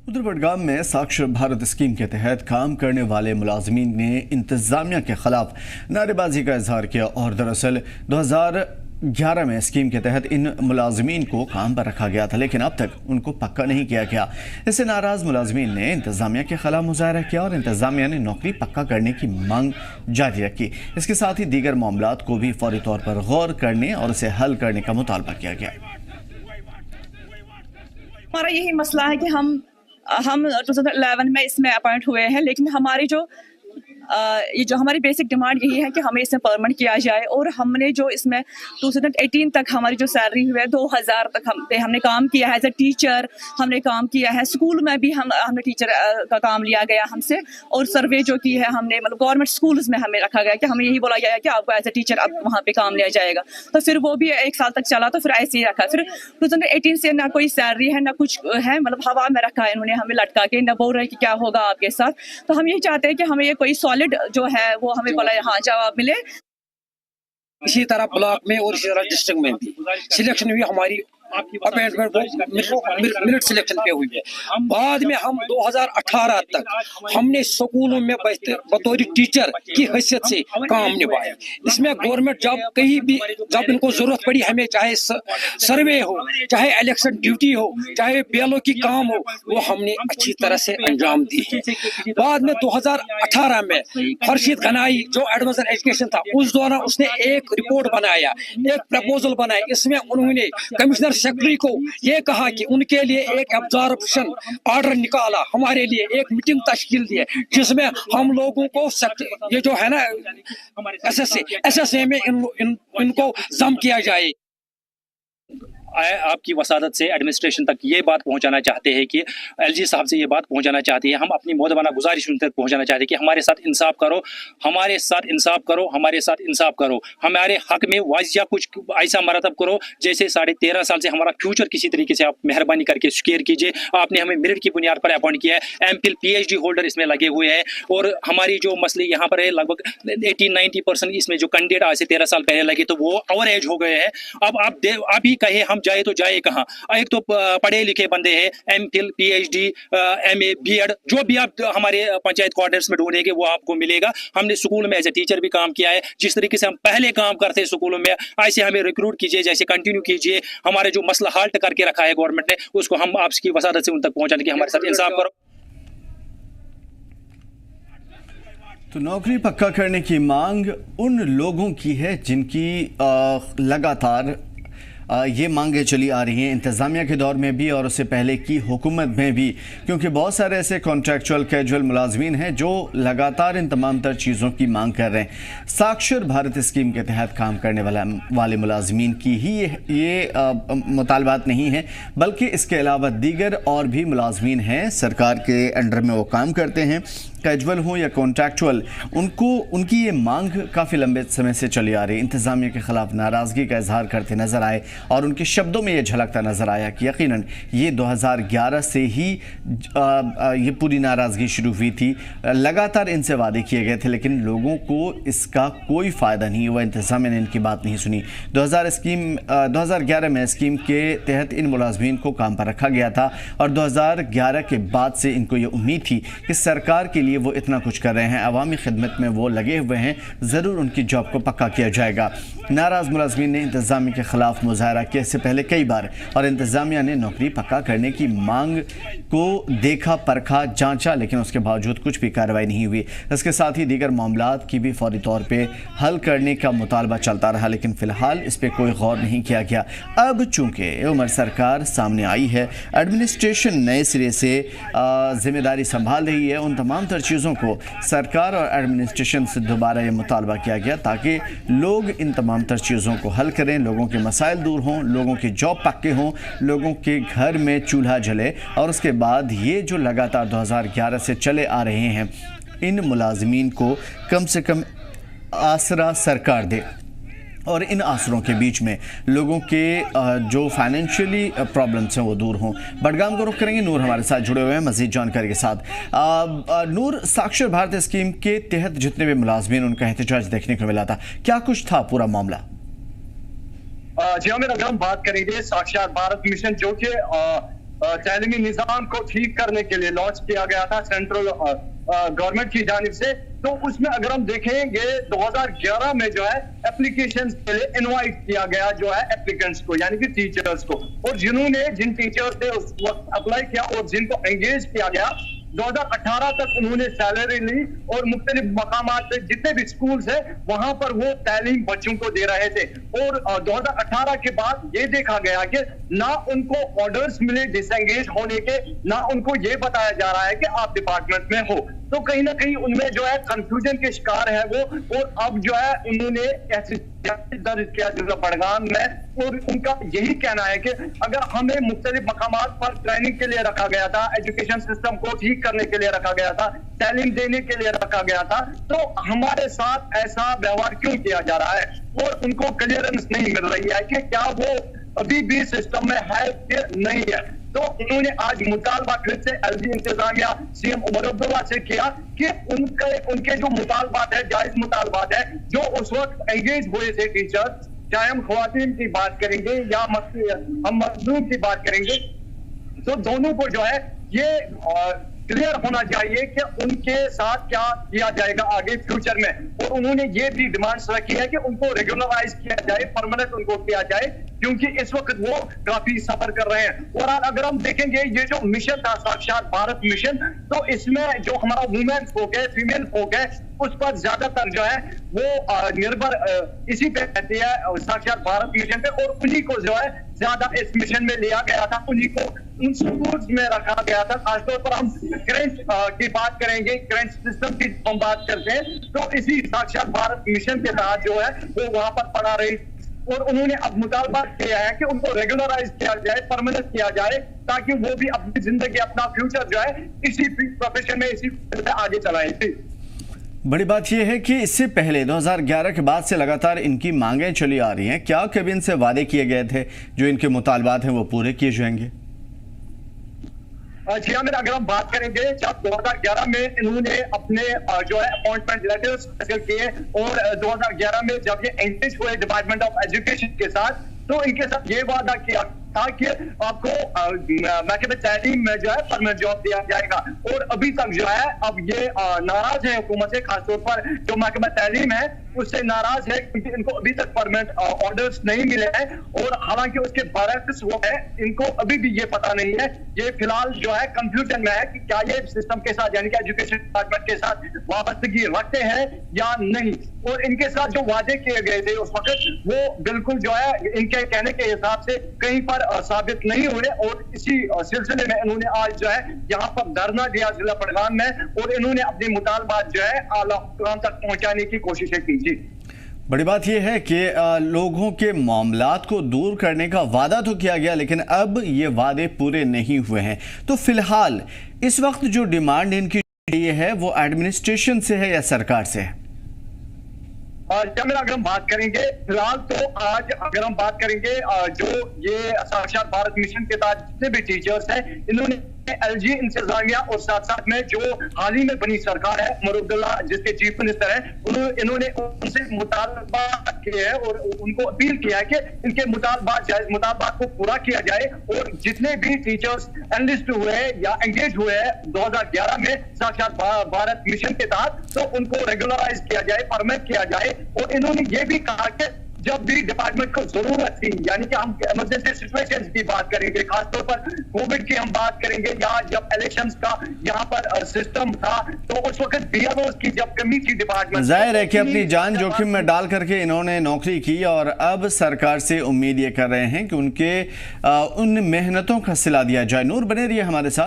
उधर बडगाम में साक्षर भारत स्कीम के तहत काम करने वाले मुलाजमीन ने इंतजामिया के खिलाफ नारेबाजी का इजहार किया और दरअसल 2011 में स्कीम के तहत इन मुलाजमीन को काम पर रखा गया था, लेकिन अब तक उनको पक्का नहीं किया गया। इससे नाराज मुलाजमीन ने इंतजामिया के खिलाफ मुजाहरा किया और इंतजामिया ने नौकरी पक्का करने की मांग जारी रखी। इसके साथ ही दीगर मामलात को भी फौरी तौर पर गौर करने और उसे हल करने का मुतालबा किया गया। हमारा यही मसला है कि हम 2011 में इसमें अपॉइंट हुए हैं, लेकिन हमारी ये जो हमारी बेसिक डिमांड यही है कि हमें इसमें परमानेंट किया जाए। और हमने जो इसमें 2018 तक हमारी जो सैलरी हुई है 2000 तक हमने काम किया है एज ए टीचर, हमने काम किया है स्कूल में भी, हमने टीचर का काम लिया गया हमसे। और सर्वे जो की है हमने मतलब गवर्नमेंट स्कूल्स में हमें रखा गया कि हमें यही बोला गया है कि आपको एज ए टीचर अब वहाँ पे काम लिया जाएगा। तो फिर वो भी 1 साल तक चला, तो फिर ऐसे ही रखा। फिर 2018 से ना कोई सैलरी है ना कुछ है, मतलब हवा में रखा है इन्होंने हमें लटका के, ना बोल रहे हैं कि क्या होगा आपके साथ। तो हम यही चाहते हैं कि हमें ये कोई जो है वो हमें बोला हाँ जवाब मिले। इसी तरह ब्लॉक में और इसी तरह डिस्ट्रिक्ट में भी सिलेक्शन हुई हमारी अपॉइंटमेंट वो मिनट सिलेक्शन पे हुई है। बाद में हम 2018 तक हमने स्कूलों में बतौर टीचर की हैसियत से काम निभाया। इसमें गवर्नमेंट जॉब कहीं भी जब इनको जरूरत पड़ी, हमें चाहे सर्वे हो, चाहे इलेक्शन ड्यूटी हो, चाहे बेलों की काम हो, वो हमने अच्छी तरह से अंजाम दी है। बाद में 2018 में खर्शीद गनाई जो एडवांस एजुकेशन था, उस दौरान उसने एक रिपोर्ट बनाया, एक प्रपोजल बनाया। इसमें उन्होंने कमिश्नर सेक्रेटरी को ये कहा कि उनके लिए एक एब्जॉर्प्शन ऑर्डर निकाला, हमारे लिए एक मीटिंग तश्कील दी है जिसमें हम लोगों को ये जो है ना एसएसए में इनको जम किया जाए। आपकी वसादत से एडमिनिस्ट्रेशन तक ये बात पहुंचाना चाहते हैं कि एलजी साहब से ये बात पहुंचाना चाहते हैं, हम अपनी मोदबाना गुजारिश उन तक पहुंचाना चाहते हैं कि हमारे साथ इंसाफ करो, हमारे साथ इंसाफ करो, हमारे साथ इंसाफ करो, हमारे हक में वाजिया कुछ ऐसा मरतब करो जैसे 13.5 साल से हमारा फ्यूचर किसी तरीके से आप मेहरबानी करके सिक्योर कीजिए। आपने हमें मेरिट की बुनियाद पर अपॉइंट किया है, एमफिल PhD होल्डर इसमें लगे हुए हैं और हमारी जो मसले यहाँ पर है लगभग 80-90% इसमें जो कैंडिडेट आज से 13 साल पहले लगे तो वो ओवर एज हो गए हैं। अब आप ही कहे हम जाए तो जाए कहाँ? एक तो पढ़े लिखे बंदे हैं, एमफिल PhD MA BEd जो भी आप हमारे पंचायत क्वार्टर्स में ढूंढेंगे वो आपको मिलेगा। हमने स्कूल में एज ए टीचर भी काम किया है, जिस तरीके से हम पहले काम करते हैं स्कूलों में ऐसे हमें रिक्रूट कीजिए, जैसे कंटिन्यू कीजिए। हमारे जो मसला हाल्ट करके रखा है गवर्नमेंट ने उसको हम आपकी वसादत से उन तक पहुंचाने की हमारे साथ इंसाफ करो। तो नौकरी पक्का करने की मांग उन लोगों की है जिनकी लगातार ये मांगें चली आ रही हैं इंतज़ामिया के दौर में भी और उससे पहले की हुकूमत में भी, क्योंकि बहुत सारे ऐसे कॉन्ट्रैक्चुअल कैजुअल मुलाजमीन हैं जो लगातार इन तमाम तर चीज़ों की मांग कर रहे हैं। साक्षर भारत स्कीम के तहत काम करने वाले मुलाजमीन की ही ये मुतालबात नहीं है, बल्कि इसके अलावा दीगर और भी मुलाजमीन हैं सरकार के अंडर में वो काम करते हैं, कैजुअल हो या कॉन्ट्रैक्चुअल, उनकी ये मांग काफ़ी लंबे समय से चली आ रही। इंतज़ामिया के ख़िलाफ़ नाराज़गी का इजहार करते नज़र आए और उनके शब्दों में ये झलकता नज़र आया कि यकीनन ये 2011 से ही ये पूरी नाराज़गी शुरू हुई थी। लगातार इनसे वादे किए गए थे लेकिन लोगों को इसका कोई फ़ायदा नहीं हुआ, इंतज़ामिया ने इनकी बात नहीं सुनी। 2011 में स्कीम के तहत इन मुलाजमीन को काम पर रखा गया था और 2011 के बाद से इनको ये उम्मीद थी कि सरकार के लिए वो इतना कुछ कर रहे हैं, अवामी खिदमत में वो लगे हुए हैं, ज़रूर उनकी जॉब को पक्का किया जाएगा। नाराज़ मुलाजमीन ने इंतज़ामिया के ख़िलाफ़ मुजाहरा किया इससे पहले कई बार और इंतज़ामिया ने नौकरी पक्का करने की मांग को देखा, परखा, जांचा, लेकिन उसके बावजूद कुछ भी कार्रवाई नहीं हुई। इसके साथ ही दीगर मामलात की भी फौरी तौर पे हल करने का मुतालबा चलता रहा, लेकिन फ़िलहाल इस पर कोई गौर नहीं किया गया। अब चूँकि उमर सरकार सामने आई है, एडमिनिस्ट्रेशन नए सिरे से ज़िम्मेदारी संभाल रही है, उन तमाम तर चीज़ों को सरकार और एडमिनिस्ट्रेशन से दोबारा ये मुतालबा किया गया ताकि लोग इन तमाम तर चीज़ों को हल करें, लोगों के मसाइल दूर हों, लोगों के जॉब पक्के हों, लोगों के घर में चूल्हा जले और उसके बाद ये जो लगातार 2011 से चले आ रहे हैं इन मुलाजमीन को कम से कम आसरा सरकार दे और इन आसरों के बीच में लोगों के जो फाइनेंशियली प्रॉब्लम्स हैं वो दूर हों। बडगाम को रुख करेंगे, नूर हमारे साथ जुड़े हुए हैं मज़ीद जानकारी के साथ। नूर, साक्षर भारत स्कीम के तहत जितने भी मुलाजमीन उनका एहतजाज देखने को मिला था, क्या कुछ था पूरा मामला? जी हाँ, मेरा हम बात करेंगे साक्षर भारत मिशन जो कि तालीमी निज़ाम को ठीक करने के लिए लॉन्च किया गया था सेंट्रल गवर्नमेंट की जानिब से। तो उसमें अगर हम देखेंगे 2011 में जो है एप्लीकेशंस के लिए इनवाइट किया गया जो है एप्लीकेंट्स को, यानी कि टीचर्स को, और जिन टीचर्स ने उस वक्त अप्लाई किया और जिनको एंगेज किया गया 2018 तक उन्होंने सैलरी ली और मुख्तलिफ मकामात पे जितने भी स्कूल्स है वहां पर वो तालीम बच्चों को दे रहे थे। और 2018 के बाद ये देखा गया कि ना उनको ऑर्डर्स मिले डिसएंगेज होने के, ना उनको ये बताया जा रहा है कि आप डिपार्टमेंट में हो। तो कहीं ना कहीं उनमें जो है कंफ्यूजन के शिकार है वो, और अब जो है उन्होंने दर्ज किया जिला बड़गाम में, और उनका यही कहना है कि अगर हमें मुख्तलिफ मकामात पर ट्रेनिंग के लिए रखा गया था, एजुकेशन सिस्टम को ठीक करने के लिए रखा गया था, तालीम देने के लिए रखा गया था, तो हमारे साथ ऐसा व्यवहार क्यों किया जा रहा है? और उनको क्लियरेंस नहीं मिल रही है कि क्या वो अभी भी सिस्टम में है कि नहीं है। तो उन्होंने आज मुतालबा फिर से एलजी इंतजामिया सीएम उमर अब्दुल्ला से किया कि उनके जो मुतालबात है, जायज मुतालबात है, जो उस वक्त एंगेज हुए थे टीचर्स, चाहे हम ख्वातीन की बात करेंगे या हम मजदूर की बात करेंगे, तो दोनों को जो है ये क्लियर होना चाहिए कि उनके साथ क्या किया जाएगा आगे फ्यूचर में। और उन्होंने ये भी डिमांड्स रखी है कि उनको रेगुलराइज किया जाए, परमानेंट उनको किया जाए, क्योंकि इस वक्त वो काफी सफर कर रहे हैं। और अगर हम देखेंगे ये जो मिशन था साक्षात भारत मिशन, तो इसमें जो हमारा वुमेन folk है, फीमेल folk है, उस पर ज्यादातर जो है वो निर्भर इसी पे रहती है साक्षात भारत मिशन पे, और उन्हीं को जो है ज्यादा इस मिशन में लिया गया था, उन्हीं को उन स्कूल्स में रखा गया था। खासतौर पर हम क्रेंच की बात करेंगे, क्रेंच सिस्टम की हम बात करते हैं, तो इसी साक्षात भारत मिशन के तहत जो है वो वहां पर पढ़ा रही। और उन्होंने अब मुतालबा किया है कि उनको रेगुलराइज किया जाए, परमानेंट किया जाए, ताकि वो भी अपनी जिंदगी, अपना फ्यूचर जो है इसी प्रोफेशन में, इसी में आगे चलाएं। बड़ी बात यह है कि इससे पहले 2011 के बाद से लगातार इनकी मांगें चली आ रही हैं। क्या कभी इनसे वादे किए गए थे जो इनके मुतालबात हैं वो पूरे किए जाएंगे? जी हाँ, अगर हम बात करेंगे, जब 2011 में इन्होंने अपने जो है अपॉइंटमेंट लेटर्स हासिल किए और 2011 में जब ये एंगेज हुए डिपार्टमेंट ऑफ एजुकेशन के साथ, तो इनके साथ ये वादा किया था कि आपको महकमे तालीम में जो है परमानेंट जॉब दिया जाएगा। और अभी तक जो है अब ये नाराज है हुकूमत से, खासतौर पर जो महकमा तालीम है उससे नाराज है, क्योंकि इनको अभी तक परमानेंट ऑर्डर्स नहीं मिले हैं। और हालांकि उसके बरक्स वो है, इनको अभी भी ये पता नहीं है, ये फिलहाल जो है कंफ्यूजन में है कि क्या ये सिस्टम के साथ, यानी कि एजुकेशन डिपार्टमेंट के साथ वाबस्तगी रखते हैं या नहीं। और इनके साथ जो वादे किए गए थे उस वक्त, वो बिल्कुल जो है इनके कहने के हिसाब से कहीं पर साबित नहीं हुए। और इसी सिलसिले में इन्होंने आज जो है यहाँ पर धरना दिया जिला बड़गाम में, और इन्होंने अपने मुतालबात जो है आला हुक्काम तक पहुंचाने की कोशिशें की। जी, बड़ी बात यह है कि लोगों के मामलात को दूर करने का वादा तो किया गया, लेकिन अब ये वादे पूरे नहीं हुए हैं। तो फिलहाल इस वक्त जो डिमांड इनकी है वो एडमिनिस्ट्रेशन से है या सरकार से है? अगर हम बात करेंगे फिलहाल, तो आज अगर हम बात करेंगे जो ये साक्षात भारत मिशन के तहत जितने भी टीचर्स हैं, इन्होंने एलजी इंतजामिया और साथ साथ में जो हाल ही में बनी सरकार है उमर अब्दुल्ला जिसके चीफ मिनिस्टर है, इन्होंने उनसे मुतालबा किया है और उनको अपील किया है कि इनके मुतालबात को पूरा किया जाए। और जितने भी टीचर्स एनलिस्ट हुए या एंगेज हुए हैं 2011 में साक्षात भारत मिशन के तहत, तो उनको रेगुलराइज किया जाए, परमानेंट किया जाए। और इन्होंने ये भी कहा कि जब भी डिपार्टमेंट को जरूरत थी, यानी कि हम इमरजेंसी सिचुएशंस की बात करेंगे, खासतौर पर कोविड की हम बात करेंगे, या जब इलेक्शंस का यहाँ पर सिस्टम था, तो उस वक्त बीएलओ की जब कमी थी डिपार्टमेंट, जाहिर है कि अपनी जान जोखिम में डाल करके इन्होंने नौकरी की, और अब सरकार से उम्मीद ये कर रहे हैं कि उनके उन मेहनतों का सिला दिया जाए। नूर बने रहिए हमारे साथ।